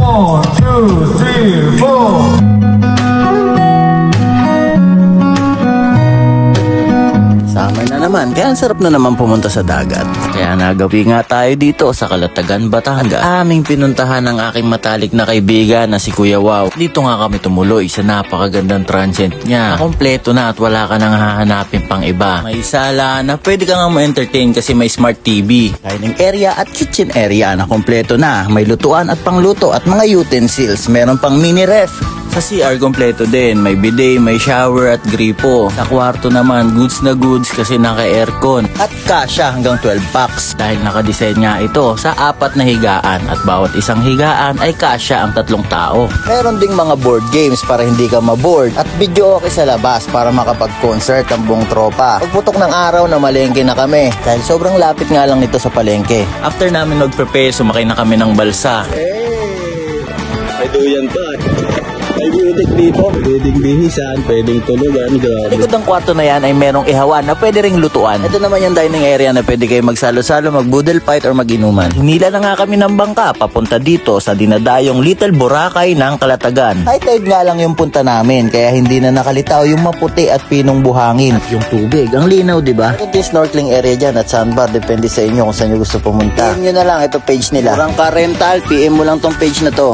One, two, three, four. Summer na naman, kaya ang sarap na naman pumunta sa dagat. Kaya nagawi nga tayo dito sa Calatagan, Batangas. Aming pinuntahan ng aking matalik na kaibigan na si Kuya Wow. Dito nga kami tumuloy sa napakagandang transient niya. Nakompleto na at wala ka nang hahanapin pang iba. May sala na pwede ka nga ma-entertain kasi may smart TV. Dining area at kitchen area na kompleto na. May lutuan at pangluto at mga utensils. Meron pang mini ref. Sa CR kompleto din, may bidet, may shower at gripo. Sa kwarto naman, goods na goods kasi naka-aircon. At kasya hanggang 12 packs dahil nakadesign nga ito sa 4 na higaan at bawat isang higaan ay kasya ang 3 tao. Meron ding mga board games para hindi ka maboard at video okay sa labas para makapag-concert ang buong tropa. Pagputok ng araw na malengke na kami dahil sobrang lapit nga lang nito sa palengke. After namin mag-prepare, sumakay na kami ng balsa. May duyan pa. May music dito. Pwedeng bihisan, pwedeng tulugan. Sa likod ng kwarto na yan ay merong ihawan na pwede ring lutuan. Ito naman yung dining area na pwede kayo magsalo-salo, mag-boodle fight or mag-inuman. Hinila na nga kami ng bangka papunta dito sa dinadayong Little Boracay ng Calatagan. High tide nga lang yung punta namin kaya hindi na nakalitaw yung maputi at pinong buhangin. At yung tubig, ang linaw, di ba? Ito yung snorkeling area dyan at sandbar. Depende sa inyo kung saan nyo gusto pumunta. PM nyo na lang, ito page nila. Orang ka rental, PM mo lang tong page na to.